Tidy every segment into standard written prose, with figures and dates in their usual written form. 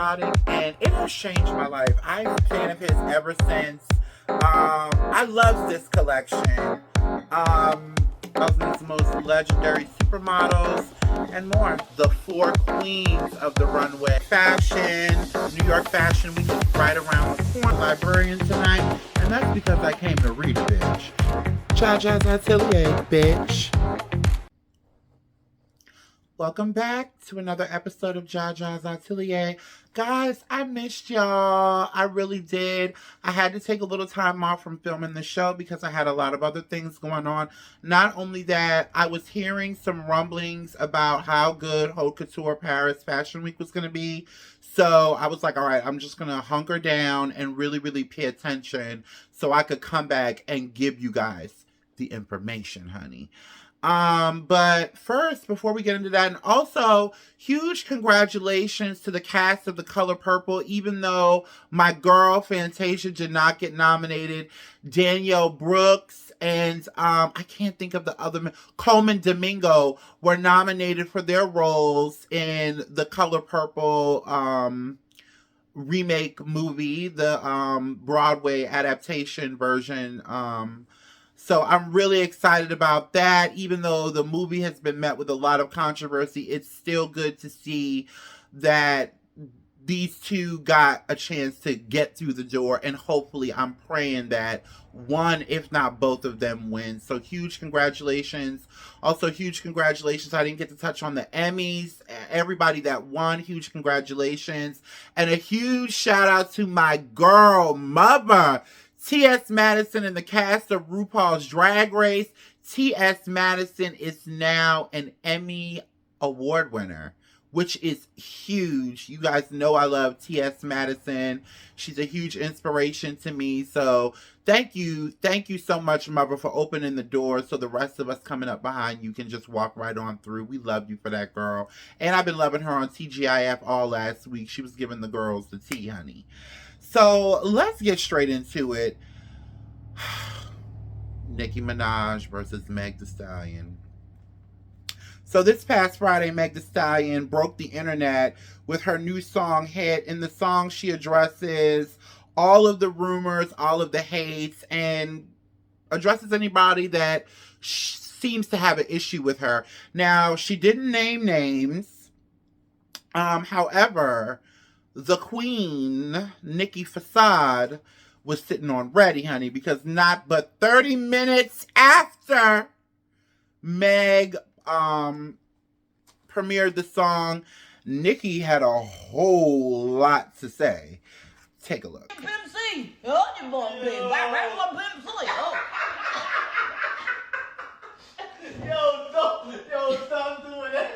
chaotic, and it has changed my life. I'm a fan of his ever since. I love this collection. Thousands most legendary supermodels and more. The four queens of the runway. Fashion, New York Fashion Week is right around the corner. Librarian tonight, and that's because I came to read a bitch. Jaja's Atelier, bitch. Welcome back to another episode of Jaja's Atelier. Guys, I missed y'all. I really did. I had to take a little time off from filming the show because I had a lot of other things going on. Not only that, I was hearing some rumblings about how good Haute Couture Paris Fashion Week was going to be. So I was like, all right, I'm just going to hunker down and really, really pay attention so I could come back and give you guys the information, honey. But first, before we get into that, and also huge congratulations to the cast of The Color Purple, even though my girl Fantasia did not get nominated. Danielle Brooks and I can't think of the other, Coleman Domingo were nominated for their roles in The Color Purple remake movie, the Broadway adaptation version. So I'm really excited about that. Even though the movie has been met with a lot of controversy, it's still good to see that these two got a chance to get through the door, and hopefully I'm praying that one, if not both of them, win. So huge congratulations. Also huge congratulations. I didn't get to touch on the Emmys. Everybody that won, huge congratulations. And a huge shout out to my girl, mother, T.S. Madison, and the cast of RuPaul's Drag Race. T.S. Madison is now an Emmy Award winner, which is huge. You guys know I love T.S. Madison. She's a huge inspiration to me. So thank you so much, mother, for opening the door so the rest of us coming up behind you can just walk right on through. We love you for that, girl. And I've been loving her on TGIF all last week. She was giving the girls the tea, honey. So let's get straight into it. Nicki Minaj versus Meg Thee Stallion. So this past Friday, Meg Thee Stallion broke the internet with her new song hit. In the song, she addresses all of the rumors, all of the hates, and addresses anybody that seems to have an issue with her. Now, she didn't name names. However, the queen, Nicki VS, was sitting on ready, honey, because not but 30 minutes after Meg premiered the song, Nicki had a whole lot to say. Take a look. Pimp C. Oh, you boy, big. Pimp C. Yo, stop doing that.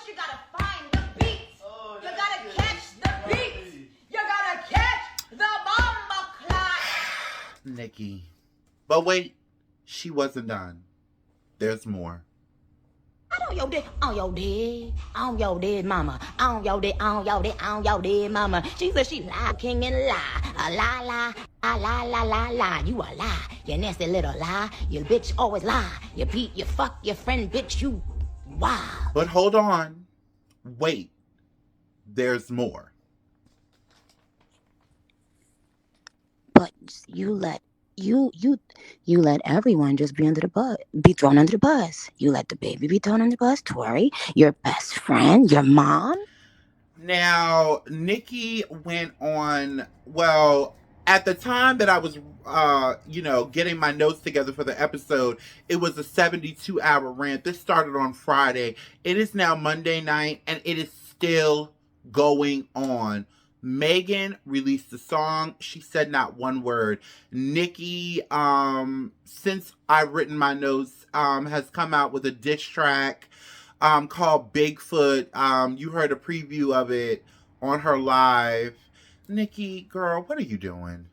You gotta find the beats. Oh, you gotta catch the beats. You gotta catch the bomba clock. Nicki. But wait, she wasn't done. There's more. On your dead mama. On your dead mama. She said she lie, king and lie. A lie. You a lie. You nasty little lie. You bitch always lie. You beat, you fuck your friend, bitch, you wow. But hold on. Wait. There's more. But you let everyone just be thrown under the bus. You let the baby be thrown under the bus, Tori, your best friend, your mom. Now, Nicki went on, well, at the time that I was, getting my notes together for the episode, it was a 72-hour rant. This started on Friday. It is now Monday night, and it is still going on. Megan released the song. She said not one word. Nicki, since I've written my notes, has come out with a diss track called Bigfoot. You heard a preview of it on her live. Nicki, girl, what are you doing?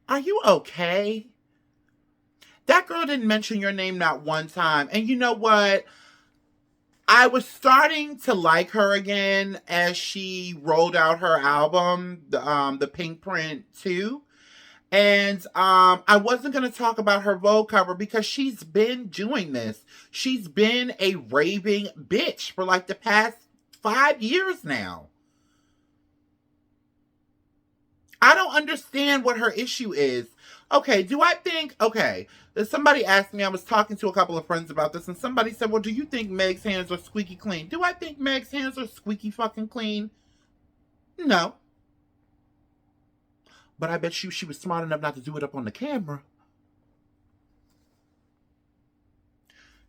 Are you okay? That girl didn't mention your name not one time. And you know what? I was starting to like her again as she rolled out her album, the Pink Print 2. And I wasn't going to talk about her Vogue cover because she's been doing this. She's been a raving bitch for like the past 5 years now. I don't understand what her issue is. Okay, somebody asked me, I was talking to a couple of friends about this, and somebody said, well, do you think Meg's hands are squeaky clean? Do I think Meg's hands are squeaky fucking clean? No. But I bet she was smart enough not to do it up on the camera.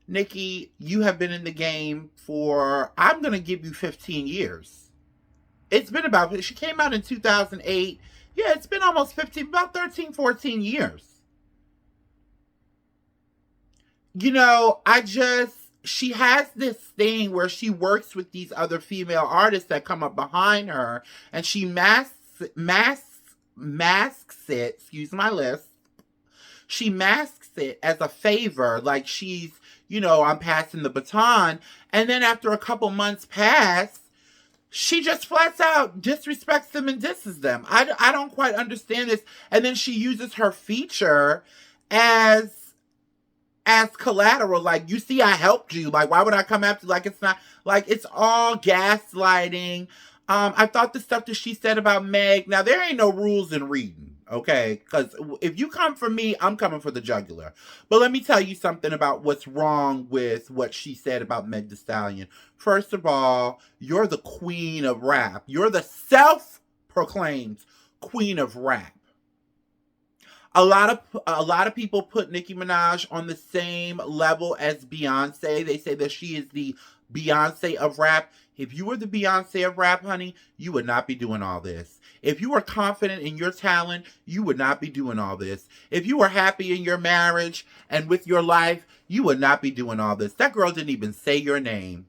Nicki, you have been in the game for, I'm going to give you 15 years. It's been she came out in 2008. Yeah, it's been almost 15, about 13, 14 years. You know, she has this thing where she works with these other female artists that come up behind her, and she masks it, excuse my list. She masks it as a favor, like she's, I'm passing the baton. And then after a couple months pass, she just flats out disrespects them and disses them. I don't quite understand this. And then she uses her feature as collateral. Like, you see, I helped you. Like, why would I come after? Like, it's not, like, it's all gaslighting. I thought the stuff that she said about Meg, now there ain't no rules in reading, okay? Because if you come for me, I'm coming for the jugular. But let me tell you something about what's wrong with what she said about Meg Thee Stallion. First of all, you're the queen of rap. You're the self-proclaimed queen of rap. A lot of people put Nicki Minaj on the same level as Beyonce. They say that she is the Beyonce of rap. If you were the Beyonce of rap, honey, you would not be doing all this. If you were confident in your talent, you would not be doing all this. If you were happy in your marriage and with your life, you would not be doing all this. That girl didn't even say your name.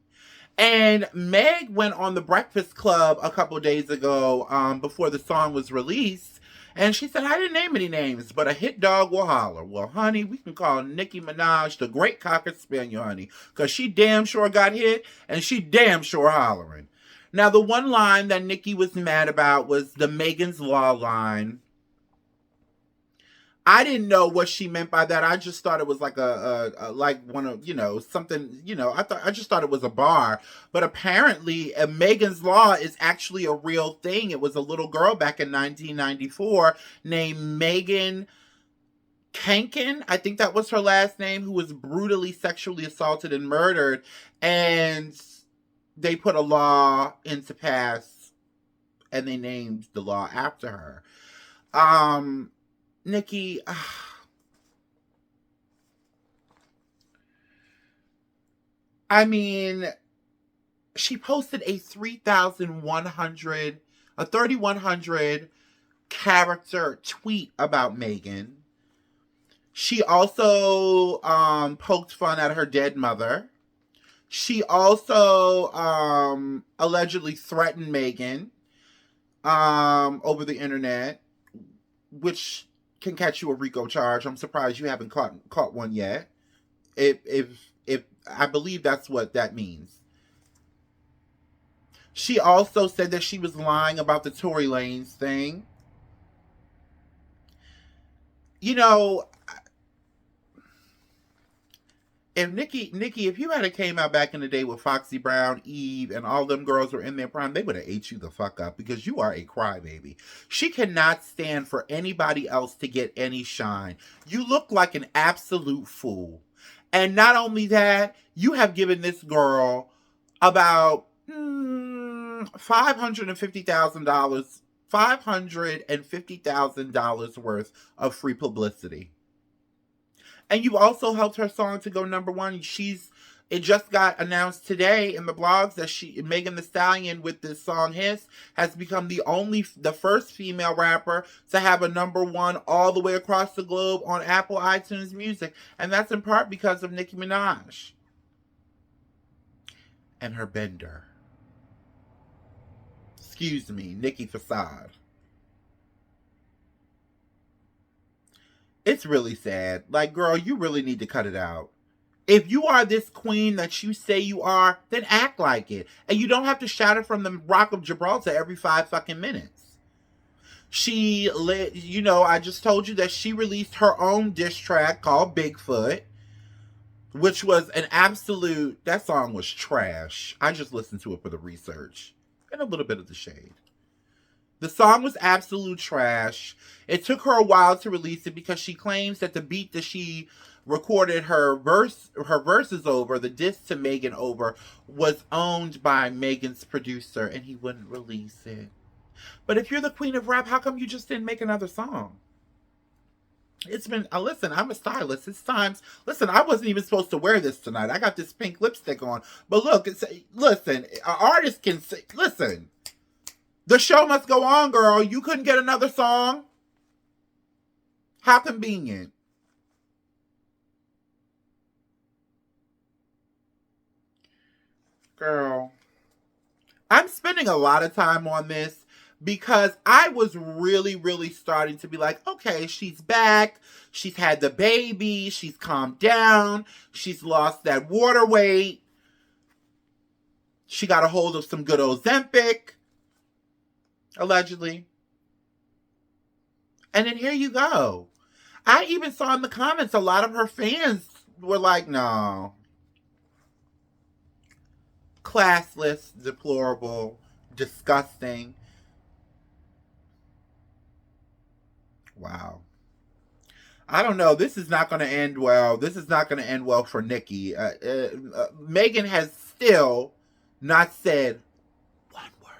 And Meg went on The Breakfast Club a couple days ago, before the song was released. And she said, I didn't name any names, but a hit dog will holler. Well, honey, we can call Nicki Minaj the Great Cocker Spaniel, honey, because she damn sure got hit, and she damn sure hollering. Now, the one line that Nicki was mad about was the Megan's Law line. I didn't know what she meant by that. I just thought it was like like one of, something, I just thought it was a bar. But apparently Megan's Law is actually a real thing. It was a little girl back in 1994 named Megan Kankin, I think that was her last name, who was brutally sexually assaulted and murdered. And they put a law into pass and they named the law after her. Nicki, I mean, she posted a 3,100 character tweet about Megan. She also poked fun at her dead mother. She also allegedly threatened Megan over the internet, which can catch you a RICO charge. I'm surprised you haven't caught one yet. If I believe that's what that means. She also said that she was lying about the Tory Lanez thing. If Nicki, if you had came out back in the day with Foxy Brown, Eve, and all them girls were in their prime, they would have ate you the fuck up because you are a crybaby. She cannot stand for anybody else to get any shine. You look like an absolute fool. And not only that, you have given this girl about $550,000 worth of free publicity. And you also helped her song to go #1. It just got announced today in the blogs that Megan Thee Stallion with this song Hiss has become the first female rapper to have a #1 all the way across the globe on Apple iTunes Music. And that's in part because of Nicki Minaj. And her bender. Excuse me, Nicki Facade. It's really sad. Like, girl, you really need to cut it out. If you are this queen that you say you are, then act like it. And you don't have to shout it from the Rock of Gibraltar every 5 fucking minutes. She lit, I just told you that she released her own diss track called Bigfoot, which was an absolute, that song was trash. I just listened to it for the research and a little bit of the shade. The song was absolute trash. It took her a while to release it because she claims that the beat that she recorded her verses over, the diss to Megan over, was owned by Megan's producer and he wouldn't release it. But if you're the queen of rap, how come you just didn't make another song? It's been, listen, I'm a stylist. It's times, listen, I wasn't even supposed to wear this tonight. I got this pink lipstick on. But look, listen, an artist can say, listen, the show must go on, girl. You couldn't get another song? How convenient. Girl, I'm spending a lot of time on this because I was really, really starting to be like, okay, she's back. She's had the baby. She's calmed down. She's lost that water weight. She got a hold of some good Ozempic, allegedly. And then here you go. I even saw in the comments a lot of her fans were like, no. Classless, deplorable, disgusting. Wow. I don't know. This is not going to end well. This is not going to end well for Nicki. Megan has still not said one word.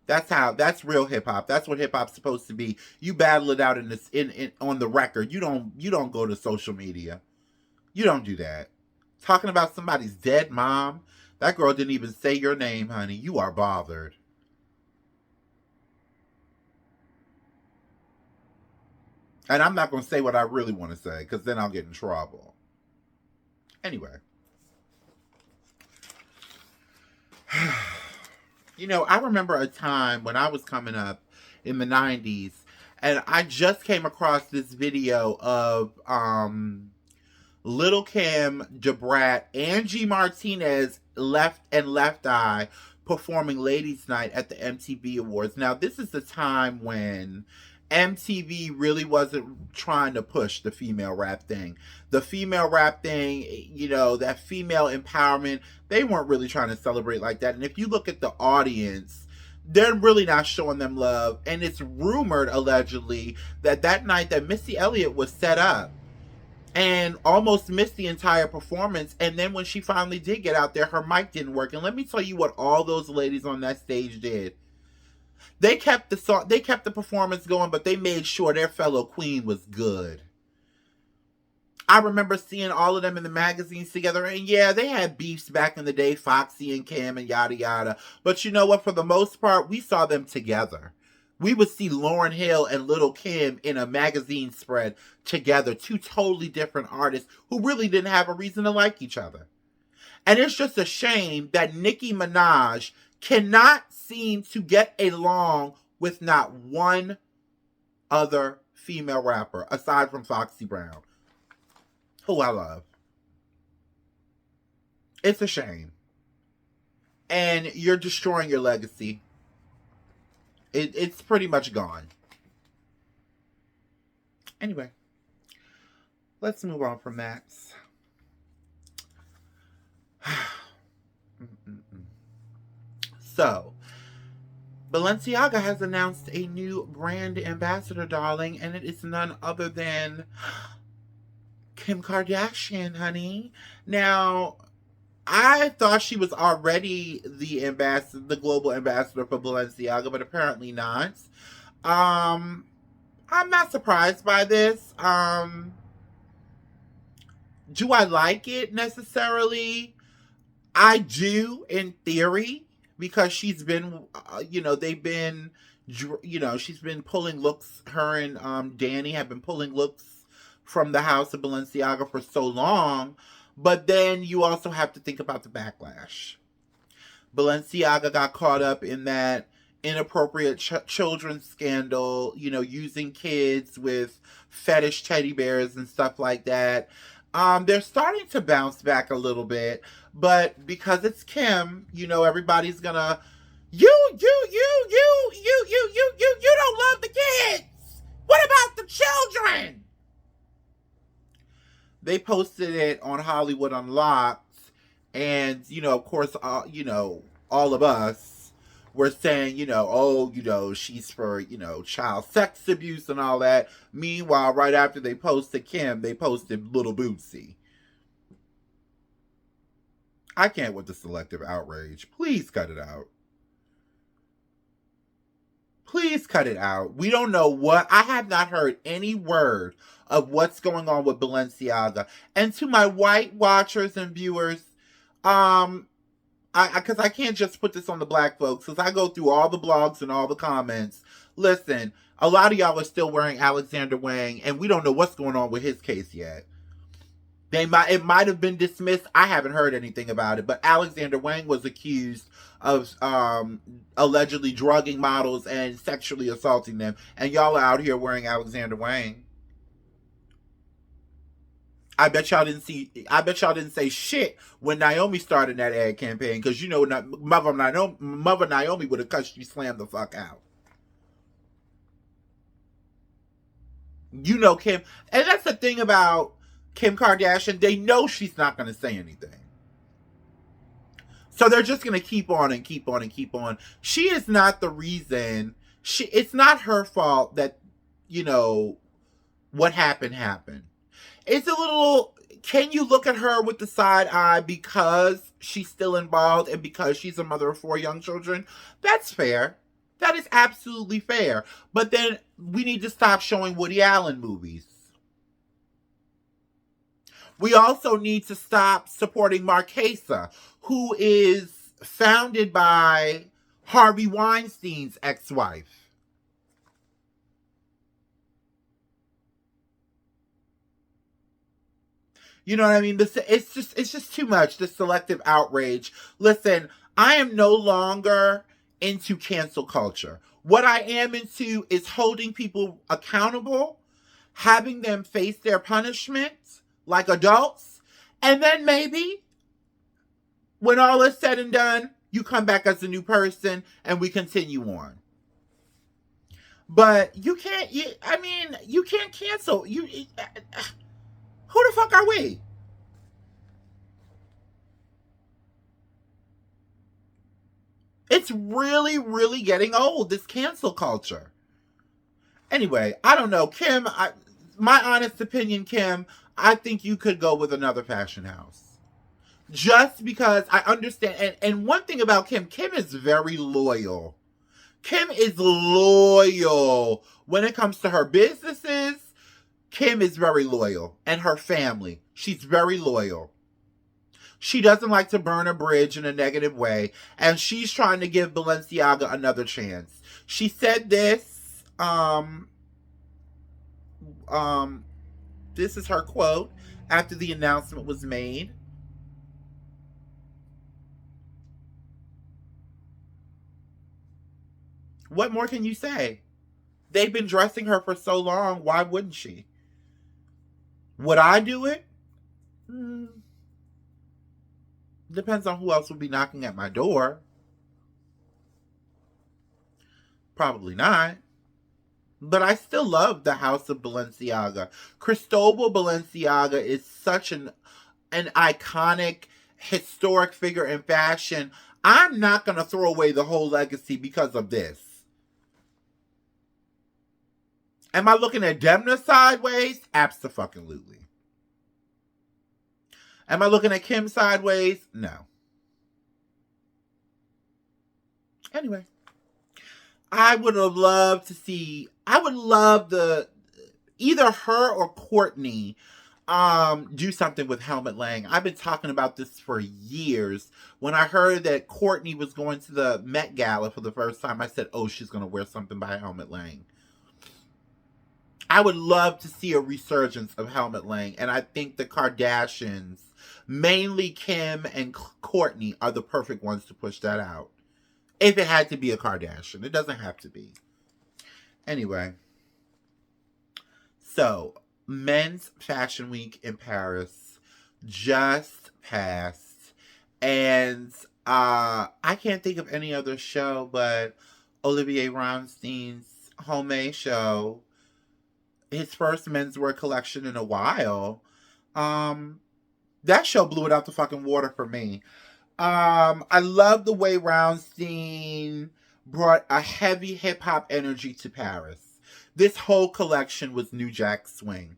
That's real hip hop. That's what hip hop's supposed to be. You battle it out on the record. You don't go to social media. You don't do that. Talking about somebody's dead mom. That girl didn't even say your name, honey. You are bothered. And I'm not going to say what I really want to say because then I'll get in trouble. Anyway. I remember a time when I was coming up in the 90s and I just came across this video of Lil' Kim, DeBrat, Angie Martinez, Left Eye performing Ladies Night at the MTV Awards. Now, this is the time when MTV really wasn't trying to push the female rap thing. The female rap thing, that female empowerment, they weren't really trying to celebrate like that. And if you look at the audience, they're really not showing them love. And it's rumored, allegedly, that night that Missy Elliott was set up and almost missed the entire performance. And then when she finally did get out there, her mic didn't work. And let me tell you what all those ladies on that stage did. They kept the performance going, but they made sure their fellow queen was good. I remember seeing all of them in the magazines together, and yeah, they had beefs back in the day, Foxy and Kim and yada yada. But you know what? For the most part, we saw them together. We would see Lauryn Hill and Lil' Kim in a magazine spread together, two totally different artists who really didn't have a reason to like each other. And it's just a shame that Nicki Minaj cannot seem to get along with not one other female rapper aside from Foxy Brown, who I love. It's a shame. And you're destroying your legacy. It's pretty much gone. Anyway, let's move on from that. So, Balenciaga has announced a new brand ambassador, darling, and it is none other than Kim Kardashian, honey. Now, I thought she was already the global ambassador for Balenciaga, but apparently not. I'm not surprised by this. Do I like it necessarily? I do, in theory, because she's been, she's been pulling looks. Her and Danny have been pulling looks from the house of Balenciaga for so long. But then you also have to think about the backlash. Balenciaga got caught up in that inappropriate children's scandal, using kids with fetish teddy bears and stuff like that. They're starting to bounce back a little bit, but because it's Kim, everybody's gonna, You don't love the kids. What about the children? They posted it on Hollywood Unlocked, and of course, all of us were saying, oh, she's for, child sex abuse and all that. Meanwhile, right after they posted Kim, they posted Little Bootsy. I can't with the selective outrage. Please cut it out. Please cut it out. We don't know what. I have not heard any word of what's going on with Balenciaga. And to my white watchers and viewers, because I can't just put this on the black folks, because I go through all the blogs and all the comments. Listen, a lot of y'all are still wearing Alexander Wang, and we don't know what's going on with his case yet. It might have been dismissed. I haven't heard anything about it, but Alexander Wang was accused of allegedly drugging models and sexually assaulting them, and y'all are out here wearing Alexander Wang. I bet y'all didn't say shit when Naomi started that ad campaign, because Mother Naomi would have cussed you slam the fuck out. Kim, and that's the thing about Kim Kardashian, they know she's not going to say anything. So they're just going to keep on and keep on and keep on. She is not the reason. It's not her fault that, what happened. It's a little, can you look at her with the side eye because she's still involved and because she's a mother of 4 young children? That's fair. That is absolutely fair. But then we need to stop showing Woody Allen movies. We also need to stop supporting Marquesa, who is founded by Harvey Weinstein's ex-wife. You know what I mean? It's just too much, this selective outrage. Listen, I am no longer into cancel culture. What I am into is holding people accountable, having them face their punishment like adults, and then maybe when all is said and done, you come back as a new person and we continue on. But you can't cancel. Who the fuck are we? It's really, really getting old, this cancel culture. Anyway, I don't know. Kim, my honest opinion, Kim, I think you could go with another fashion house. Just because I understand. And one thing about Kim is very loyal. Kim is loyal. When it comes to her businesses, Kim is very loyal. And her family. She's very loyal. She doesn't like to burn a bridge in a negative way. And she's trying to give Balenciaga another chance. She said this. This is her quote after the announcement was made. What more can you say? They've been dressing her for so long. Why wouldn't she? Would I do it? Depends on who else would be knocking at my door. Probably not. But I still love the House of Balenciaga. Cristobal Balenciaga is such an iconic, historic figure in fashion. I'm not going to throw away the whole legacy because of this. Am I looking at Demna sideways? Abso-fucking-lutely. Am I looking at Kim sideways? No. Anyway. I would have loved to see, either her or Courtney do something with Helmut Lang. I've been talking about this for years. When I heard that Courtney was going to the Met Gala for the first time, I said, oh, she's going to wear something by Helmut Lang. I would love to see a resurgence of Helmut Lang, and I think the Kardashians, mainly Kim and Courtney, are the perfect ones to push that out. If it had to be a Kardashian. It doesn't have to be. Anyway. So, Men's Fashion Week in Paris just passed. And I can't think of any other show but Olivier Ronstein's Homemade show, his first menswear collection in a while. Um, that show blew it out the fucking water for me. I love the way Roundstein brought a heavy hip hop energy to Paris. This whole collection was New Jack Swing.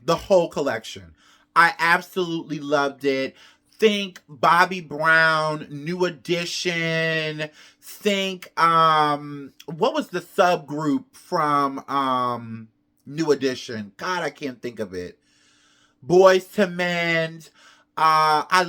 The whole collection. I absolutely loved it. Think Bobby Brown, New Edition. Think what was the subgroup from New Edition? God, I can't think of it. Boys to Men. I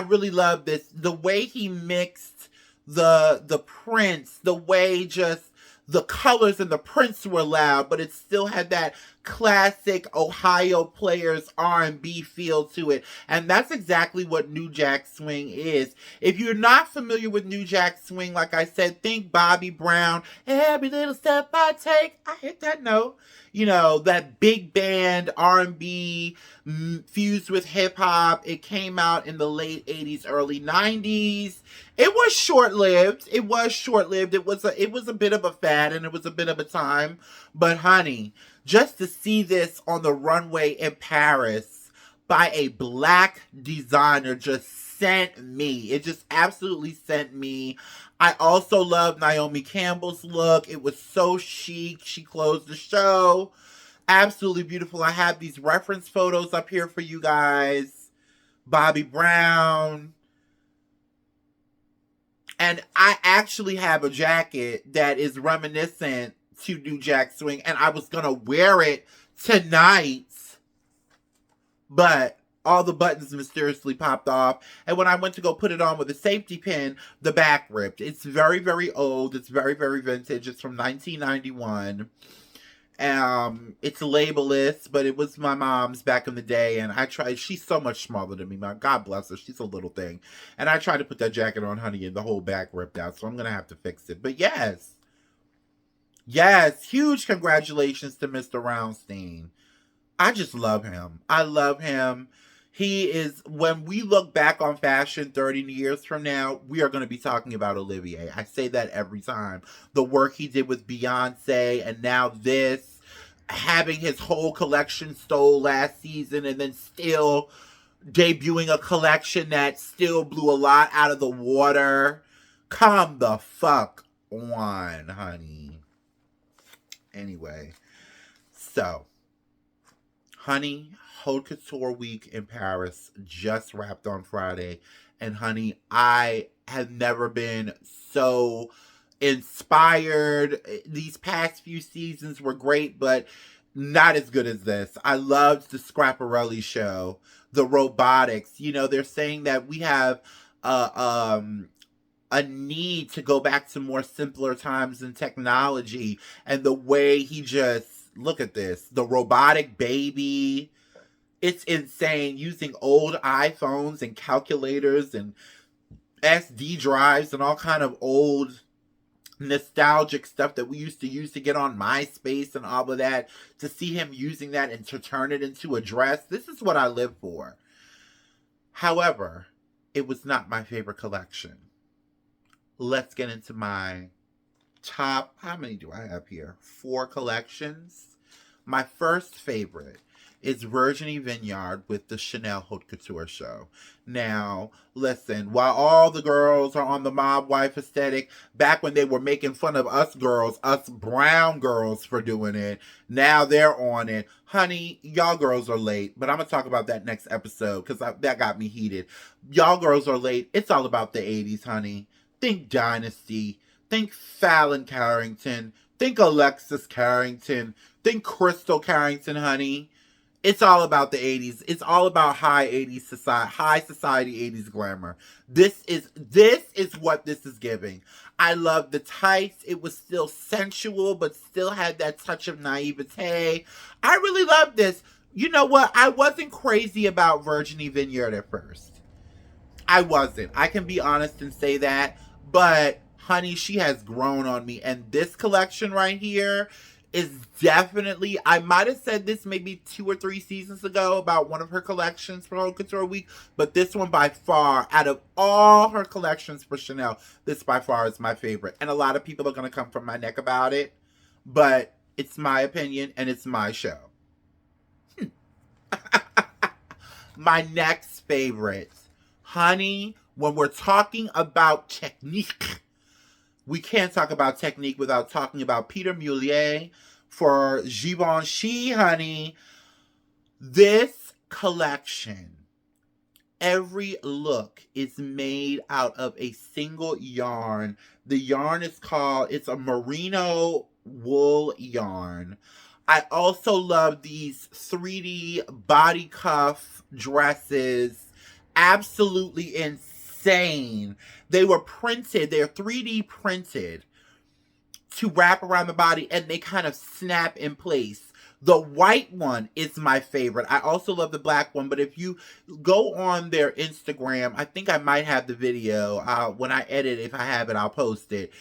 really love this. The way he mixed the prints, the way just the colors and the prints were loud, but it still had that classic Ohio Players R&B feel to it. And that's exactly what New Jack Swing is. If you're not familiar with New Jack Swing, like I said, think Bobby Brown. Every little step I take, I hit that note. You know, that big band R&B fused with hip hop. It came out in the late 80s, early 90s. It was short-lived. It was a bit of a fad and it was a bit of a time. But honey, just to see this on the runway in Paris by a black designer just sent me. It just absolutely sent me. I also love Naomi Campbell's look. It was so chic. She closed the show. Absolutely beautiful. I have these reference photos up here for you guys. Bobby Brown. And I actually have a jacket that is reminiscent to New Jack Swing, and I was gonna wear it tonight, but all the buttons mysteriously popped off, and when I went to go put it on with a safety pin, the back ripped. It's very, very old. It's very, very vintage. It's from 1991. It's labelless, but it was my mom's back in the day, and I tried. She's so much smaller than me, man. God bless her. She's a little thing, and I tried to put that jacket on, honey, and the whole back ripped out. So I'm gonna have to fix it. But yes, huge congratulations to Mr. Roundstein. I just love him. I love him. He is, when we look back on fashion 30 years from now, we are going to be talking about Olivier. I say that every time. The work he did with Beyonce, and now this, having his whole collection stole last season, and then still debuting a collection that still blew a lot out of the water. Come the fuck on, honey. Anyway, so, honey, Haute Couture Week in Paris just wrapped on Friday. And honey, I have never been so inspired. These past few seasons were great, but not as good as this. I loved the Schiaparelli show, the robotics. You know, they're saying that we have a need to go back to more simpler times in technology, and the way he just, look at this, the robotic baby. It's insane, using old iPhones and calculators and SD drives and all kind of old nostalgic stuff that we used to use to get on MySpace and all of that, to see him using that and to turn it into a dress. This is what I live for. However, it was not my favorite collection. Let's get into my top, how many do I have here? 4 collections. My first favorite is Virginie Vinyard with the Chanel Haute Couture show. Now, listen, while all the girls are on the mob wife aesthetic, back when they were making fun of us girls, us brown girls for doing it, now they're on it. Honey, y'all girls are late, but I'm going to talk about that next episode because that got me heated. Y'all girls are late. It's all about the 80s, honey. Think Dynasty. Think Fallon Carrington. Think Alexis Carrington. Think Crystal Carrington, honey. It's all about the 80s. It's all about high 80s society, high society 80s glamour. This is what this is giving. I love the tights. It was still sensual, but still had that touch of naivete. I really love this. You know what? I wasn't crazy about Virginie Vinyard at first. I wasn't. I can be honest and say that. But, honey, she has grown on me. And this collection right here, is definitely, I might have said this maybe 2 or 3 seasons ago about one of her collections for Haute Couture Week, but this one by far, out of all her collections for Chanel, this by far is my favorite. And a lot of people are going to come from my neck about it, but it's my opinion and it's my show. My next favorite. Honey, when we're talking about technique, we can't talk about technique without talking about Peter Mulier for Givenchy, honey. This collection, every look is made out of a single yarn. The yarn is called, it's a merino wool yarn. I also love these 3D body cuff dresses. Absolutely insane. They were printed, they're 3D printed to wrap around the body and they kind of snap in place. The white one is my favorite. I also love the black one, but if you go on their Instagram, I think I might have the video. When I edit, if I have it, I'll post it.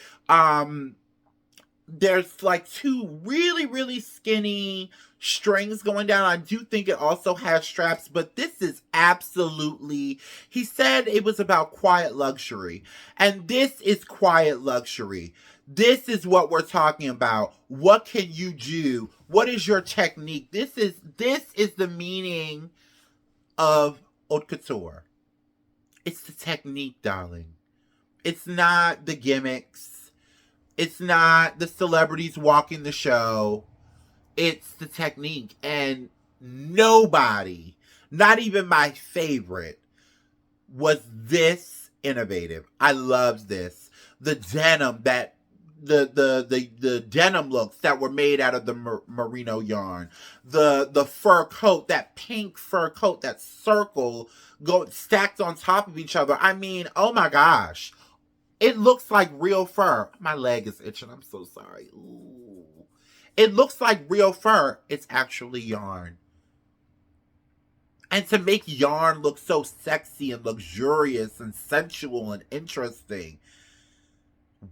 There's like 2 really, really skinny strings going down. I do think it also has straps, but this is absolutely, he said it was about quiet luxury. And this is quiet luxury. This is what we're talking about. What can you do? What is your technique? This is the meaning of haute couture. It's the technique, darling. It's not the gimmicks. It's not the celebrities walking the show. It's the technique. And nobody, not even my favorite, was this innovative. I loved this. The denim, that the denim looks that were made out of the merino yarn. The fur coat, that pink fur coat, that circle stacked on top of each other. I mean, oh my gosh. It looks like real fur. My leg is itching. I'm so sorry. Ooh. It looks like real fur. It's actually yarn. And to make yarn look so sexy and luxurious and sensual and interesting.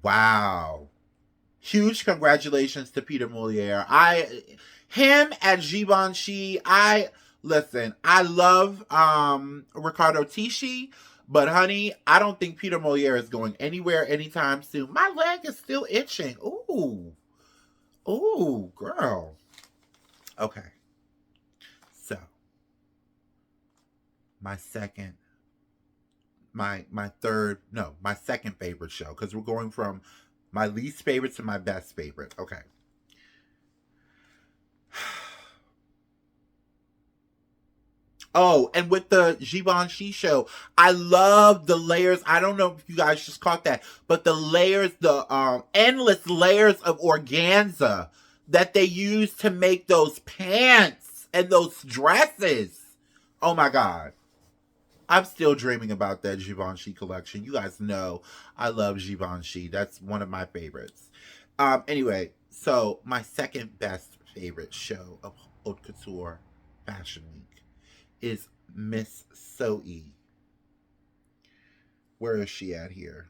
Wow. Huge congratulations to Peter Mulier. Him at Givenchy, listen, I love Riccardo Tisci. But honey, I don't think Peter Mulier is going anywhere anytime soon. My leg is still itching. Ooh. Ooh, girl. Okay. So, my second favorite show. Because we're going from my least favorite to my best favorite. Okay. Oh, and with the Givenchy show, I love the layers. I don't know if you guys just caught that, but the layers, the endless layers of organza that they use to make those pants and those dresses. Oh my God. I'm still dreaming about that Givenchy collection. You guys know I love Givenchy. That's one of my favorites. Anyway, so my second best favorite show of haute couture fashion week is Miss Zoe. Where is she at here?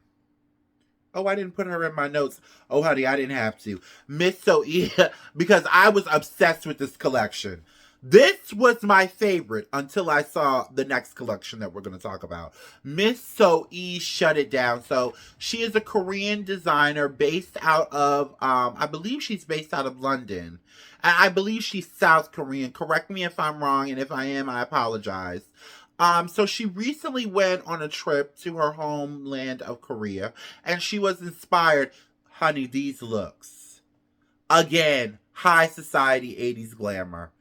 Oh, I didn't put her in my notes. Oh, honey, I didn't have to. Miss Zoe, because I was obsessed with this collection. This was my favorite until I saw the next collection that we're going to talk about. Miss Zoe shut it down. So she is a Korean designer based out of, I believe she's based out of London. And I believe she's South Korean. Correct me if I'm wrong, and if I am, I apologize. So she recently went on a trip to her homeland of Korea, and she was inspired. Honey, these looks. Again, high society 80s glamour.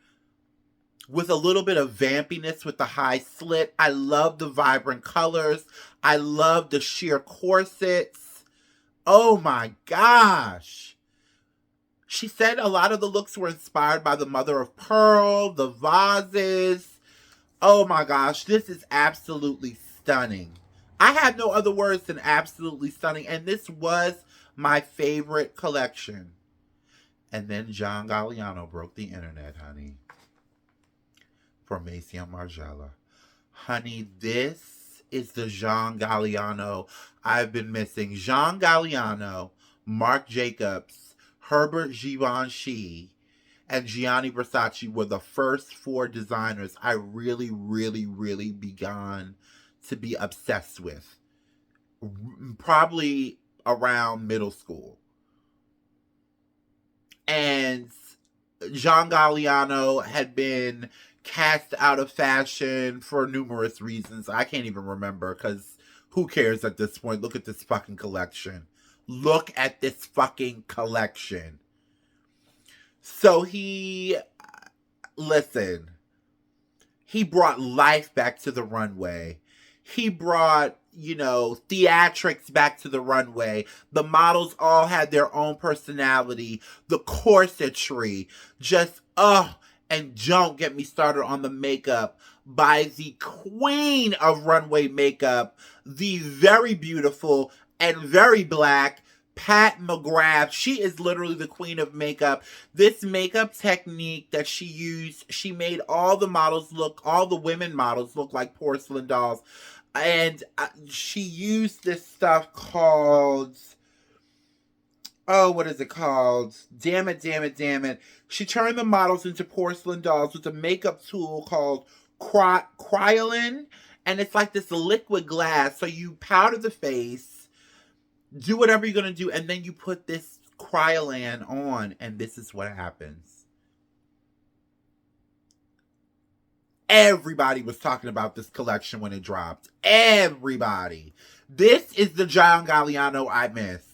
With a little bit of vampiness with the high slit. I love the vibrant colors. I love the sheer corsets. Oh my gosh. She said a lot of the looks were inspired by the mother of pearl, the vases. Oh my gosh, this is absolutely stunning. I have no other words than absolutely stunning. And this was my favorite collection. And then John Galliano broke the internet, honey. For Macy and Margiela. Honey, this is the Jean Galliano I've been missing. Jean Galliano, Marc Jacobs, Herbert Givenchy and Gianni Versace were the first 4 designers I really, really, really began to be obsessed with. Probably around middle school. And John Galliano had been cast out of fashion for numerous reasons. I can't even remember because who cares at this point? Look at this fucking collection. Look at this fucking collection. So listen, he brought life back to the runway. He brought, theatrics back to the runway. The models all had their own personality. The corsetry, and don't get me started on the makeup by the queen of runway makeup, the very beautiful and very black Pat McGrath. She is literally the queen of makeup. This makeup technique that she used, she made all the women models look like porcelain dolls. And she used this stuff called, what is it called? Damn it. She turned the models into porcelain dolls with a makeup tool called Kryolan. And it's like this liquid glass. So you powder the face, do whatever you're going to do, and then you put this Kryolan on, and this is what happens. Everybody was talking about this collection when it dropped. Everybody. This is the John Galliano I miss.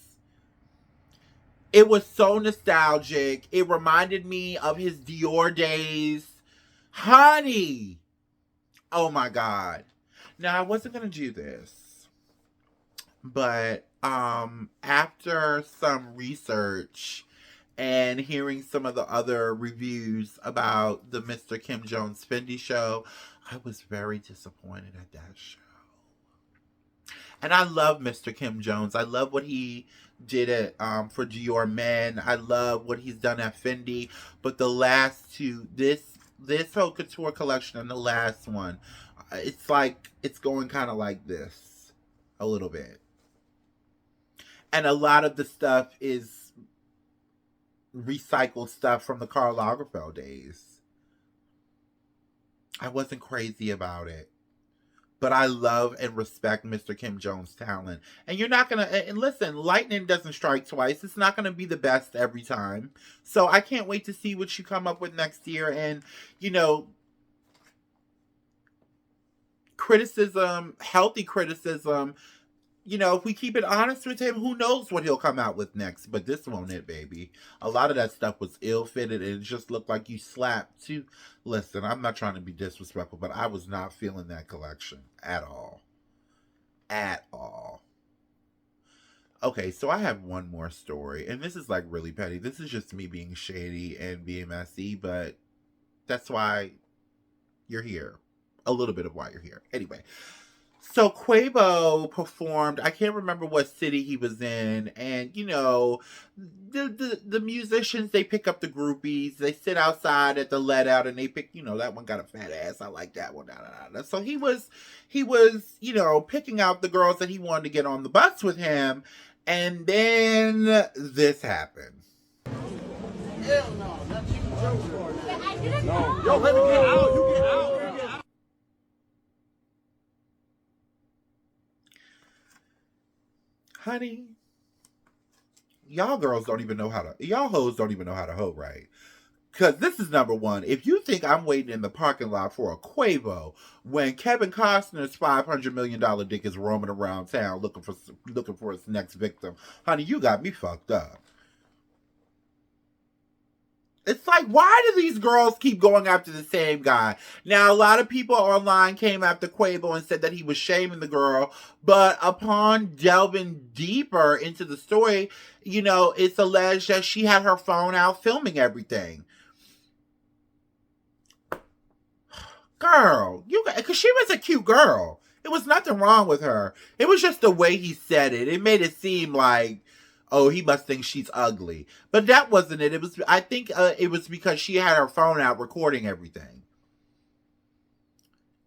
It was so nostalgic. It reminded me of his Dior days. Honey. Oh my God. Now, I wasn't going to do this, but after some research and hearing some of the other reviews about the Mr. Kim Jones Fendi show, I was very disappointed at that show. And I love Mr. Kim Jones. I love what he did it for Dior Men. I love what he's done at Fendi. But the last two, this whole couture collection and the last one, it's going kind of like this a little bit. And a lot of the stuff is recycled stuff from the Karl Lagerfeld days. I wasn't crazy about it. But I love and respect Mr. Kim Jones' talent. And you're not going to... And listen, lightning doesn't strike twice. It's not going to be the best every time. So I can't wait to see what you come up with next year. And, criticism, healthy criticism... if we keep it honest with him, who knows what he'll come out with next. But this won't it, baby. A lot of that stuff was ill-fitted, and it just looked like you slapped two. Listen, I'm not trying to be disrespectful, but I was not feeling that collection at all. At all. Okay, so I have one more story, and this is like really petty. This is just me being shady and being messy, but that's why you're here. A little bit of why you're here. Anyway. So Quavo performed, I can't remember what city he was in, and the musicians, they pick up the groupies, they sit outside at the let out, and they pick, that one got a fat ass, I like that one, So he was, picking out the girls that he wanted to get on the bus with him, and then this happened. Hell no, not you, Joe. No. Yo, let me get out, you get out. Honey, y'all hoes don't even know how to hoe right. Because this is number one. If you think I'm waiting in the parking lot for a Quavo when Kevin Costner's $500 million dick is roaming around town looking for his next victim, honey, you got me fucked up. It's like, why do these girls keep going after the same guy? Now, a lot of people online came after Quavo and said that he was shaming the girl. But upon delving deeper into the story, it's alleged that she had her phone out filming everything. Girl, because she was a cute girl. It was nothing wrong with her. It was just the way he said it. It made it seem like, oh, he must think she's ugly. But that wasn't it. I think it was because she had her phone out recording everything.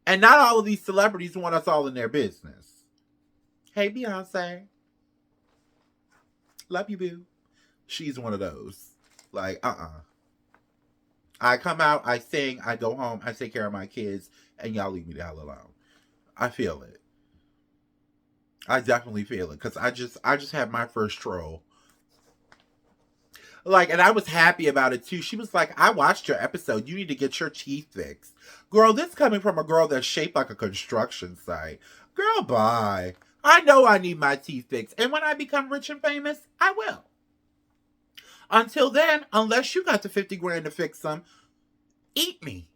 And not all of these celebrities want us all in their business. Hey, Beyonce. Love you, boo. She's one of those. Like, I come out, I sing, I go home, I take care of my kids, and y'all leave me the hell alone. I feel it. I definitely feel it. Because I just had my first troll. Like, and I was happy about it too. She was like, I watched your episode. You need to get your teeth fixed. Girl, this coming from a girl that's shaped like a construction site. Girl, bye. I know I need my teeth fixed. And when I become rich and famous, I will. Until then, unless you got the 50 grand to fix them, eat me.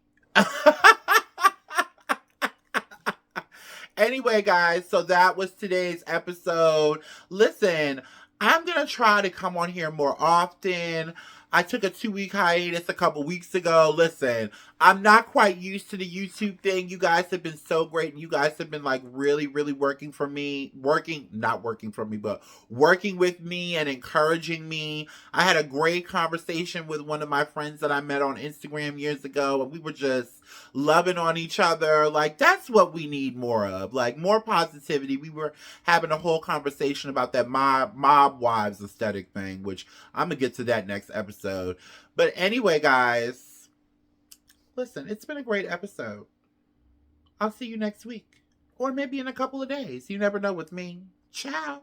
Anyway, guys, so that was today's episode. Listen, I'm going to try to come on here more often. I took a 2-week hiatus a couple weeks ago. Listen, I'm not quite used to the YouTube thing. You guys have been so great, and you guys have been like really, really working with me and encouraging me. I had a great conversation with one of my friends that I met on Instagram years ago, and we were just loving on each other. Like, that's what we need more of, like more positivity. We were having a whole conversation about that mob wives aesthetic thing, which I'm gonna get to that next episode. But anyway, guys, listen, it's been a great episode. I'll see you next week, or maybe in a couple of days. You never know with me. Ciao.